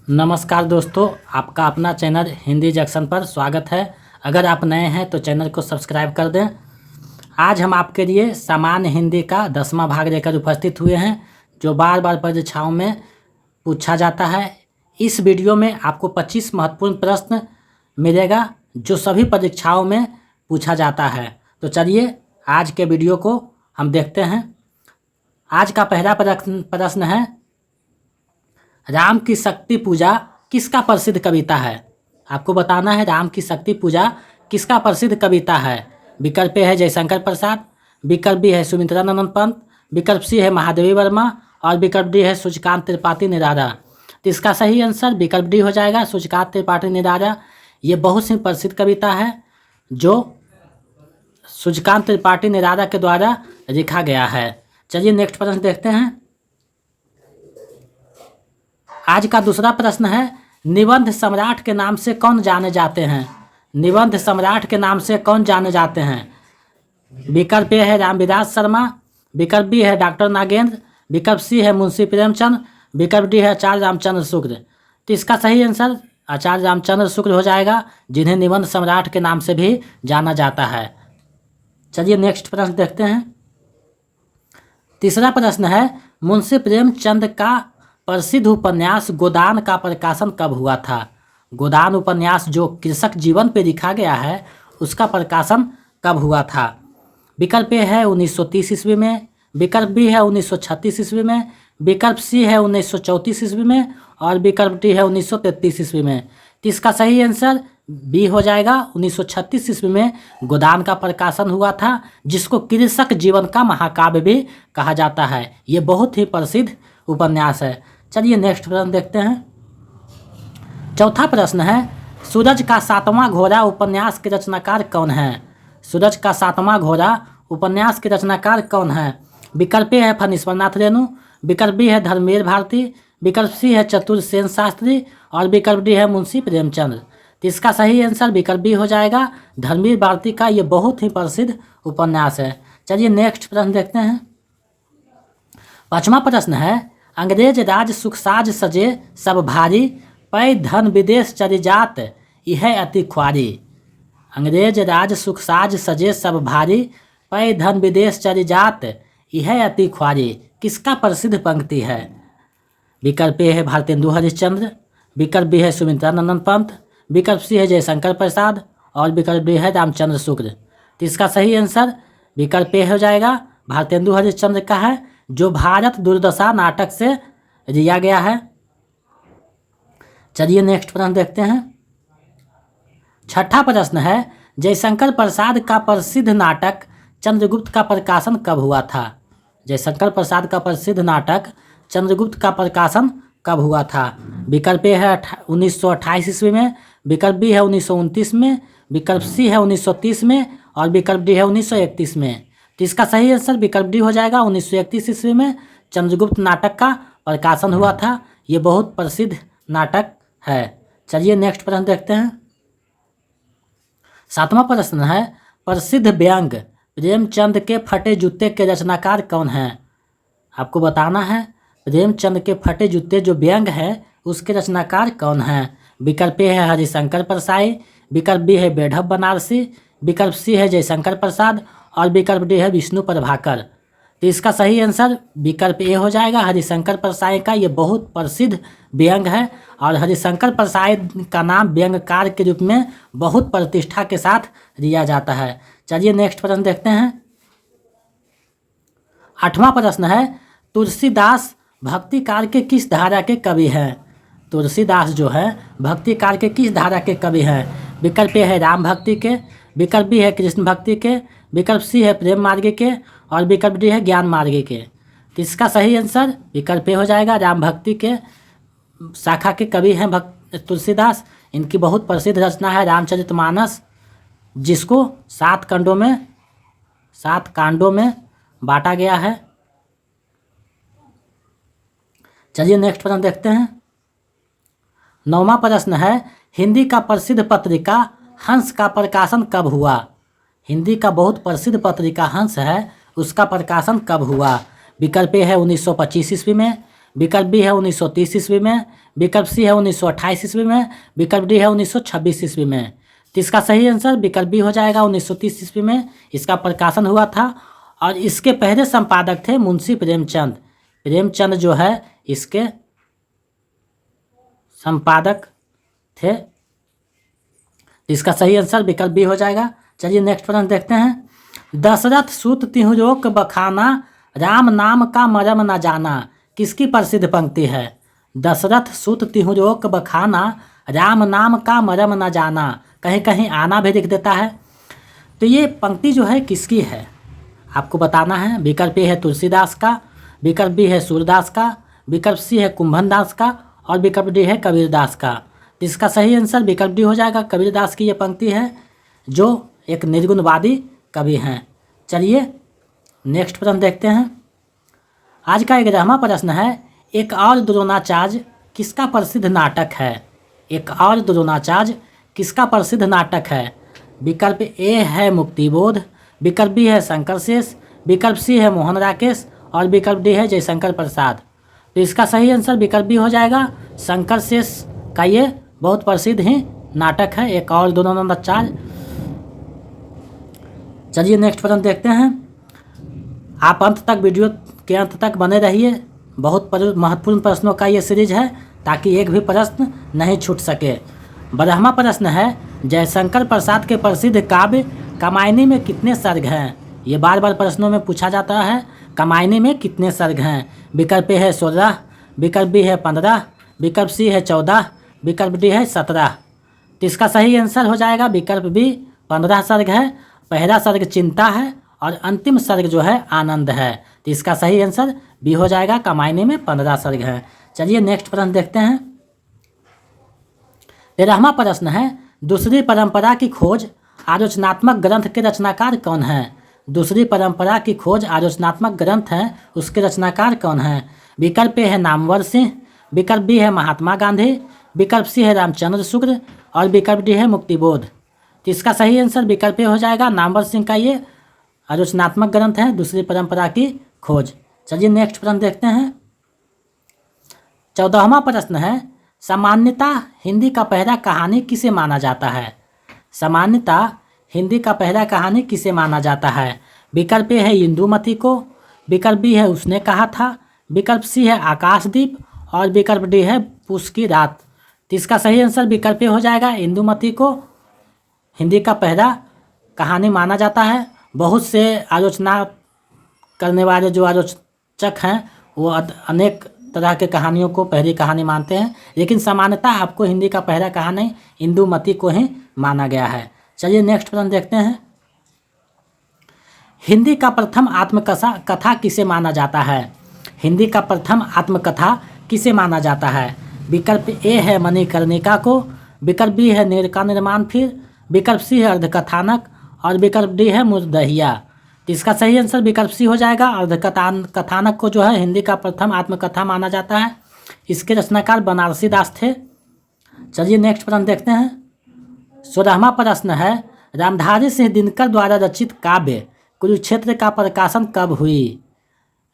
नमस्कार दोस्तों, आपका अपना चैनल हिंदी जंक्शन पर स्वागत है। अगर आप नए हैं तो चैनल को सब्सक्राइब कर दें। आज हम आपके लिए सामान्य हिंदी का 10वां भाग लेकर उपस्थित हुए हैं, जो बार बार परीक्षाओं में पूछा जाता है। इस वीडियो में आपको 25 महत्वपूर्ण प्रश्न मिलेगा जो सभी परीक्षाओं में पूछा जाता है। तो चलिए आज के वीडियो को हम देखते हैं। आज का पहला प्रश्न है, राम की शक्ति पूजा किसका प्रसिद्ध कविता है? आपको बताना है राम की शक्ति पूजा किसका प्रसिद्ध कविता है। विकल्प ए है जयशंकर प्रसाद, विकल्प बी है सुमित्रानंद पंत, विकल्प सी है महादेवी वर्मा और विकल्प डी है सूर्यकांत त्रिपाठी निराला। तो इसका सही आंसर विकल्प डी हो जाएगा, सूर्यकांत त्रिपाठी निराला। ये बहुत ही प्रसिद्ध कविता है जो सूर्यकांत त्रिपाठी निराला के द्वारा लिखा गया है। चलिए नेक्स्ट प्रश्न देखते हैं। आज का दूसरा प्रश्न है, निबंध सम्राट के नाम से कौन जाने जाते हैं? निबंध सम्राट के नाम से कौन जाने जाते हैं? विकल्प ए है रामविलास शर्मा, विकल्प बी है डॉक्टर नागेंद्र, विकल्प सी है मुंशी प्रेमचंद, विकल्प डी है आचार्य रामचंद्र शुक्ल। तो इसका सही आंसर आचार्य रामचंद्र शुक्ल हो जाएगा, जिन्हें निबंध सम्राट के नाम से भी जाना जाता है। चलिए नेक्स्ट प्रश्न देखते हैं। तीसरा प्रश्न है, मुंशी प्रेमचंद का प्रसिद्ध उपन्यास गोदान का प्रकाशन कब हुआ था? गोदान उपन्यास जो कृषक जीवन पर लिखा गया है उसका प्रकाशन कब हुआ था? विकल्प ए है 1930 ईस्वी में, विकल्प बी है 1936 ईस्वी में, विकल्प सी है 1934 ईस्वी में और विकल्प डी है 1933 ईस्वी में। तो इसका सही आंसर बी हो जाएगा, 1936 ईस्वी में गोदान का प्रकाशन हुआ था, जिसको कृषक जीवन का महाकाव्य भी कहा जाता है। ये बहुत ही प्रसिद्ध उपन्यास है। चलिए नेक्स्ट प्रश्न देखते हैं। चौथा प्रश्न है, सूरज का सातवां घोड़ा उपन्यास के रचनाकार कौन है? सूरज का सातवां घोड़ा उपन्यास के रचनाकार कौन है? विकल्प ए है फणीश्वरनाथ रेणु, विकल्प बी है धर्मवीर भारती, विकल्प सी है चतुर्सेन शास्त्री और विकल्प डी है मुंशी प्रेमचंद। तो इसका सही आंसर विकल्प बी हो जाएगा, धर्मवीर भारती का ये बहुत ही प्रसिद्ध उपन्यास है। चलिए नेक्स्ट प्रश्न देखते हैं। पांचवा प्रश्न है, अंग्रेज राज सुखसाज सजे सब भारी, पै धन विदेश चली जात यह अति ख्वारी। अंग्रेज राज सुखसाज सजे सब भारी, पै धन विदेश चली जात यह अति ख्वारी किसका प्रसिद्ध पंक्ति है? विकल्प ए है भारतेंदु हरिश्चंद्र, विकल्प बी है सुमित्रानंद पंत, विकल्प सी है जयशंकर प्रसाद और विकल्प डी है रामचंद्र शुक्ल। तो इसका सही आंसर विकल्प ए हो जाएगा, भारतेंदु हरिश्चंद्र का है, जो भारत दुर्दशा नाटक से लिया गया है। चलिए नेक्स्ट प्रश्न देखते हैं। छठा प्रश्न है, जयशंकर प्रसाद का प्रसिद्ध नाटक चंद्रगुप्त का प्रकाशन कब हुआ था? जयशंकर प्रसाद का प्रसिद्ध नाटक चंद्रगुप्त का प्रकाशन कब हुआ था? विकल्प ए है 1928 ईस्वी में, विकल्प बी है 1929 में, विकल्प सी है 1930 में और विकल्प डी है 1931 में। तो इसका सही आंसर विकल्प डी हो जाएगा, 1931 ईस्वी में चंद्रगुप्त नाटक का प्रकाशन हुआ था। ये बहुत प्रसिद्ध नाटक है। चलिए नेक्स्ट प्रश्न देखते हैं। सातवां प्रश्न है, प्रसिद्ध व्यंग प्रेमचंद के फटे जूते के रचनाकार कौन हैं? आपको बताना है प्रेमचंद के फटे जूते जो व्यंग है उसके रचनाकार कौन हैं? विकल्प ए है हरिशंकर परसाई, विकल्प बी है बेढब बनारसी, विकल्प सी है जयशंकर प्रसाद और विकल्प डी है विष्णु प्रभाकर। तो इसका सही आंसर विकल्प ए हो जाएगा, हरिशंकर परसाई का ये बहुत प्रसिद्ध व्यंग है और हरिशंकर परसाई का नाम व्यंगकार के रूप में बहुत प्रतिष्ठा के साथ लिया जाता है। चलिए नेक्स्ट प्रश्न देखते हैं। आठवां प्रश्न है, तुलसीदास भक्ति काल के किस धारा के कवि हैं? तुलसीदास जो है भक्ति काल के किस धारा के कवि हैं? विकल्प ए है राम भक्ति के, विकल्प बी है कृष्ण भक्ति के, विकल्प सी है प्रेम मार्ग के और विकल्प डी है ज्ञान मार्ग के। तो इसका सही आंसर विकल्प ए हो जाएगा, राम भक्ति के शाखा के कवि हैं तुलसीदास। इनकी बहुत प्रसिद्ध रचना है रामचरितमानस, जिसको 7 कांडों में बांटा गया है। चलिए नेक्स्ट प्रश्न देखते हैं। 9वां प्रश्न है, हिंदी का प्रसिद्ध पत्रिका हंस का प्रकाशन कब हुआ? हिंदी का बहुत प्रसिद्ध पत्रिका हंस है, उसका प्रकाशन कब हुआ? विकल्प ए है 1925 ईस्वी में, विकल्प बी है 1930 ईस्वी में, विकल्प सी है 1928 ईस्वी में, विकल्प डी है 1926 ईस्वी में। तो इसका सही आंसर विकल्प बी हो जाएगा, 1930 ईस्वी में इसका प्रकाशन हुआ था। और इसके पहले संपादक थे मुंशी प्रेमचंद। प्रेमचंद जो है इसके संपादक थे। इसका सही आंसर विकल्प बी हो जाएगा। चलिए नेक्स्ट प्रश्न देखते हैं। दशरथ सूत तिहुरोक बखाना, राम नाम का मरम न जाना, किसकी प्रसिद्ध पंक्ति है? दशरथ सूत तिहुरोक बखाना, राम नाम का मरम न जाना, कहीं कहीं आना भी लिख देता है। तो ये पंक्ति जो है किसकी है आपको बताना है। विकल्प ए है तुलसीदास का, विकल्प बी है सूरदास का, विकल्प सी है कुंभनदास का और विकल्प डी है कबीरदास का। इसका सही आंसर विकल्प डी हो जाएगा। कबीरदास की ये पंक्ति है जो एक निर्गुणवादी कवि हैं। चलिए नेक्स्ट प्रश्न देखते हैं। आज का 11वां प्रश्न है, एक और द्रोणाचार्य किसका प्रसिद्ध नाटक है? एक और द्रोणाचार्य किसका प्रसिद्ध नाटक है? विकल्प ए है मुक्तिबोध, विकल्प बी है शंकर शेष, विकल्प सी है मोहन राकेश और विकल्प डी है जयशंकर प्रसाद। तो इसका सही आंसर विकल्प बी हो जाएगा। शंकर शेष का ये बहुत प्रसिद्ध ही नाटक है, एक और द्रोणाचार्य। चलिए नेक्स्ट प्रश्न देखते हैं। आप अंत तक वीडियो के अंत तक बने रहिए, बहुत महत्वपूर्ण प्रश्नों का ये सीरीज है ताकि एक भी प्रश्न नहीं छूट सके। 12वां प्रश्न है, जयशंकर प्रसाद के प्रसिद्ध काव्य कामायनी में कितने सर्ग हैं? ये बार बार प्रश्नों में पूछा जाता है, कामायनी में कितने सर्ग हैं? विकल्प ए है 16, विकल्प बी है 15, विकल्प सी है 14, विकल्प डी है 17। तो इसका सही आंसर हो जाएगा विकल्प बी, 15 सर्ग है। पहला सर्ग चिंता है और अंतिम सर्ग जो है आनंद है। तो इसका सही आंसर बी हो जाएगा, कामायनी में 15 सर्ग हैं। चलिए नेक्स्ट प्रश्न देखते हैं। 13वां प्रश्न है, दूसरी परंपरा की खोज आलोचनात्मक ग्रंथ के रचनाकार कौन हैं? दूसरी परंपरा की खोज आलोचनात्मक ग्रंथ हैं, उसके रचनाकार कौन हैं? विकल्प ए है नामवर सिंह, विकल्प बी है महात्मा गांधी, विकल्प सी है रामचंद्र शुक्ल और विकल्प डी है मुक्तिबोध। तो इसका सही आंसर विकल्प ए हो जाएगा। नामवर सिंह का ये आलोचनात्मक ग्रंथ है दूसरी परंपरा की खोज। चलिए नेक्स्ट प्रश्न देखते हैं। 14वां प्रश्न है, सामान्यतः हिंदी का पहला कहानी किसे माना जाता है? सामान्यतः हिंदी का पहला कहानी किसे माना जाता है? विकल्प ए है इंदुमती को, विकल्प बी है उसने कहा था, विकल्प सी है आकाशदीप और विकल्प डी है पूस की रात। तो इसका सही आंसर विकल्प ए हो जाएगा। इंदुमती को हिंदी का पहला कहानी माना जाता है। बहुत से आलोचना करने वाले जो आलोचक हैं वो अनेक तरह के कहानियों को पहली कहानी मानते हैं, लेकिन सामान्यतः आपको हिंदी का पहला कहानी इंदुमती को ही माना गया है। चलिए नेक्स्ट प्रश्न देखते हैं। हिंदी का प्रथम आत्मकथा किसे माना जाता है? हिंदी का प्रथम आत्मकथा किसे माना जाता है? विकल्प ए है मणिकर्णिका को, विकल्प बी है नीर का निर्माण फिर, विकल्प सी है अर्धकथानक और विकल्प डी है मुरदहिया। तो इसका सही आंसर विकल्प सी हो जाएगा। अर्धकथानक को जो है हिंदी का प्रथम आत्मकथा माना जाता है। इसके रचनाकार बनारसी दास थे। चलिए नेक्स्ट प्रश्न देखते हैं। 16वां प्रश्न है, रामधारी सिंह दिनकर द्वारा रचित काव्य कुरुक्षेत्र का प्रकाशन कब हुई?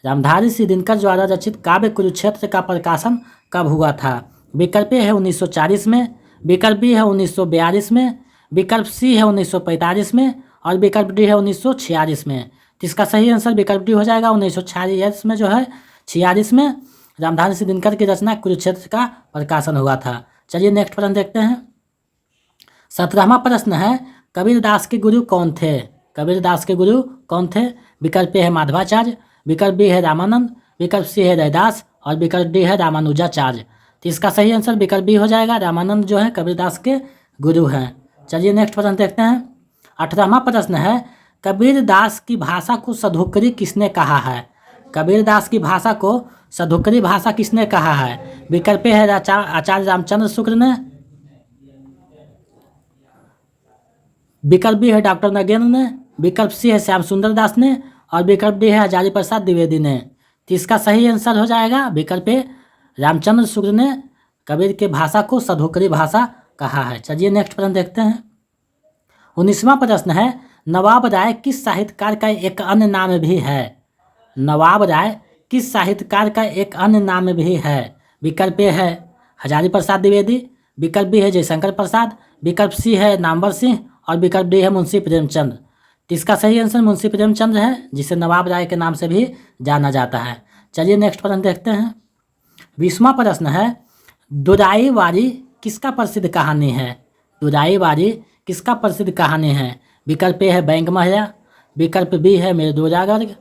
रामधारी सिंह दिनकर द्वारा रचित काव्य कुरुक्षेत्र का प्रकाशन कब हुआ था? विकल्प ए है 1940 में, विकल्प बी है 1942 में, विकल्प सी है 1945 में और विकल्प डी है 1946 में। तो इसका सही आंसर विकल्प डी हो जाएगा। 1946 में जो है 46 में रामधारी सिंह दिनकर की रचना कुरुक्षेत्र का प्रकाशन हुआ था। चलिए नेक्स्ट प्रश्न देखते हैं। 17वां प्रश्न है, कबीरदास के गुरु कौन थे? कबीरदास के गुरु कौन थे? विकल्प ए है माधवाचार्य, विकल्प बी है रामानंद, विकल्प सी है रैदास और विकल्प डी है रामानुजाचार्य। तो इसका सही आंसर विकल्प बी हो जाएगा। रामानंद जो है कबीरदास के गुरु हैं। चलिए नेक्स्ट प्रश्न देखते हैं। 18वां प्रश्न है, कबीरदास की भाषा को सधुकरी किसने कहा है? कबीरदास की भाषा को सधुकरी भाषा किसने कहा है? विकल्प ए है आचार्य रामचंद्र शुक्ल ने, विकल्प बी है डॉक्टर नगेंद्र ने, विकल्प सी है श्याम सुंदर दास ने और विकल्प डी है हजारी प्रसाद द्विवेदी ने। तो इसका सही आंसर हो जाएगा विकल्प ए, रामचंद्र शुक्ल ने कबीर के भाषा को सधुकरी भाषा कहा है। चलिए नेक्स्ट प्रश्न देखते हैं। 19वां प्रश्न है, नवाब राय किस साहित्यकार का एक अन्य नाम भी है? नवाब राय किस साहित्यकार का एक अन्य नाम भी है? विकल्प ए है हजारी प्रसाद द्विवेदी, विकल्प बी है जयशंकर प्रसाद, विकल्प सी है नामवर सिंह और विकल्प डी है मुंशी प्रेमचंद। तो इसका सही आंसर मुंशी प्रेमचंद है, जिसे नवाब राय के नाम से भी जाना जाता है। चलिए नेक्स्ट प्रश्न देखते हैं। 20वां प्रश्न है, दुराई वारी किसका प्रसिद्ध कहानी है? दुराई वारी किसका प्रसिद्ध कहानी है? विकल्प ए है बैंक महिला, विकल्प बी है मेरुदोजा गर्ग,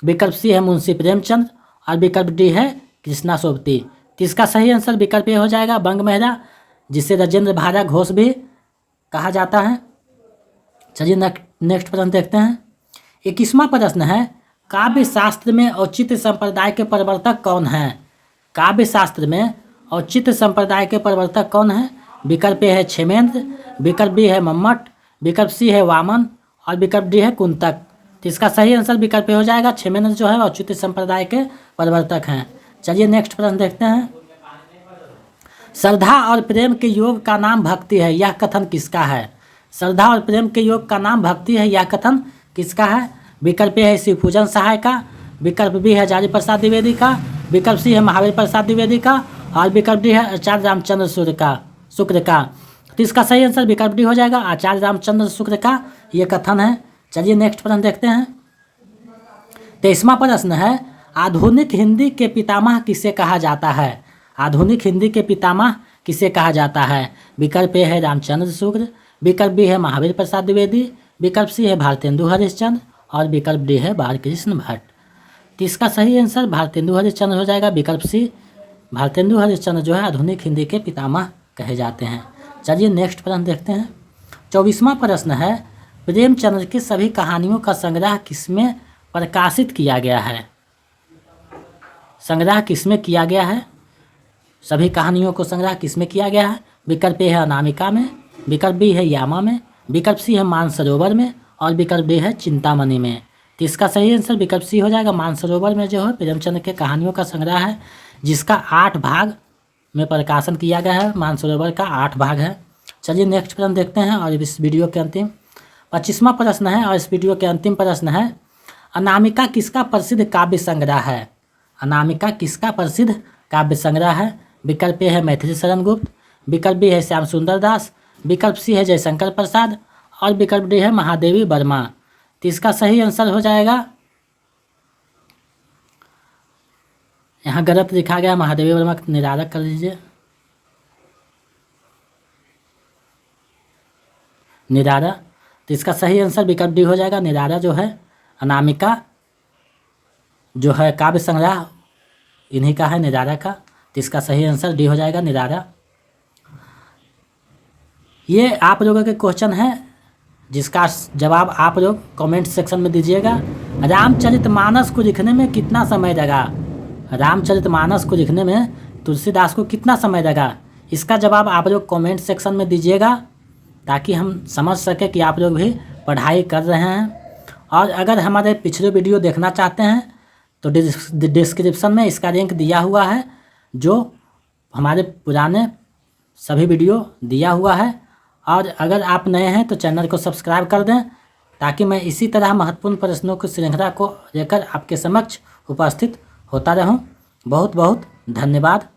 विकल्प सी है मुंशी प्रेमचंद और विकल्प डी है कृष्णा सोबती। तो इसका सही आंसर विकल्प ए हो जाएगा बंग महिला, जिसे राजेंद्र भारा घोष भी कहा जाता है। चलिए नेक्स्ट प्रश्न देखते हैं। 21वां प्रश्न है, काव्य शास्त्र में औचित्य संप्रदाय के प्रवर्तक कौन हैं? काव्य शास्त्र में औचित्य संप्रदाय के प्रवर्तक कौन हैं? विकल्प ए है क्षेमेंद्र, विकल्प बी है मम्मट, विकल्प सी है वामन और विकल्प डी है कुंतक। तो इसका सही आंसर विकल्प ए हो जाएगा, क्षेमेंद्र जो है औचित्य संप्रदाय के प्रवर्तक हैं। चलिए नेक्स्ट प्रश्न देखते हैं। श्रद्धा और प्रेम के योग का नाम भक्ति है, यह कथन किसका है? श्रद्धा और प्रेम के योग का नाम भक्ति है, यह कथन किसका है? विकल्प ए है शिवपूजन सहाय का, विकल्प बी है हजारी प्रसाद द्विवेदी का, विकल्प सी है महावीर प्रसाद द्विवेदी का और विकल्प डी है आचार्य रामचंद्र शुक्र का। तो इसका सही आंसर विकल्प डी हो जाएगा, आचार्य रामचंद्र शुक्र का ये कथन है। चलिए नेक्स्ट प्रश्न देखते हैं। 23वां प्रश्न है, आधुनिक हिंदी के पितामह किसे कहा जाता है? आधुनिक हिंदी के पितामह किसे कहा जाता है? विकल्प ए है रामचंद्र शुक्र, विकल्प बी है महावीर प्रसाद द्विवेदी, विकल्प सी है भारतेंदु हरिश्चंद्र और विकल्प डी है बालकृष्ण भट्ट। तो इसका सही आंसर भारतेंदु हरिश्चंद्र हो जाएगा, विकल्प सी भारतेंदु हरिश्चंद्र जो है आधुनिक हिंदी के पितामह कहे जाते हैं। चलिए नेक्स्ट प्रश्न देखते हैं। 24वां प्रश्न है, प्रेमचंद्र की सभी कहानियों का संग्रह किसमें प्रकाशित किया गया है? संग्रह किसमें किया गया है? सभी कहानियों को संग्रह किसमें किया गया है? विकल्प ए है अनामिका में, विकल्प बी है यामा में, विकल्प सी है मानसरोवर में और विकल्प डी है चिंतामणि में। तो इसका सही आंसर विकल्प सी हो जाएगा, मानसरोवर में जो है प्रेमचंद्र के कहानियों का संग्रह है, जिसका 8 भाग में प्रकाशन किया गया है। मानसरोवर का 8 भाग है। चलिए नेक्स्ट प्रश्न देखते हैं और इस वीडियो के अंतिम 25वां प्रश्न है और इस वीडियो के अंतिम प्रश्न है, अनामिका किसका प्रसिद्ध काव्य संग्रह है? अनामिका किसका प्रसिद्ध काव्य संग्रह है? विकल्प ए है मैथिली शरण गुप्त, विकल्प बी है श्याम सुंदर दास, विकल्प सी है जयशंकर प्रसाद और विकल्प डी है महादेवी वर्मा। तो इसका सही आंसर हो जाएगा, यहाँ गलत लिखा गया, महादेवी वर्मा का निरारक कर लीजिए, निरारा। तो इसका सही आंसर विकल्प डी हो जाएगा, निरारा जो है अनामिका जो है काव्य संग्रह इन्हीं का है, निरारा का। तो इसका सही आंसर डी हो जाएगा, निरारा। ये आप लोगों के क्वेश्चन है जिसका जवाब आप लोग कमेंट सेक्शन में दीजिएगा। रामचरितमानस को लिखने में कितना समय लगा? रामचरितमानस को लिखने में तुलसीदास को कितना समय लगा? इसका जवाब आप लोग कमेंट सेक्शन में दीजिएगा, ताकि हम समझ सकें कि आप लोग भी पढ़ाई कर रहे हैं। और अगर हमारे पिछले वीडियो देखना चाहते हैं तो डिस्क्रिप्शन में इसका लिंक दिया हुआ है, जो हमारे पुराने सभी वीडियो दिया हुआ है। और अगर आप नए हैं तो चैनल को सब्सक्राइब कर दें, ताकि मैं इसी तरह महत्वपूर्ण प्रश्नों की श्रृंखला को लेकर आपके समक्ष उपस्थित होता रहूं। बहुत बहुत धन्यवाद।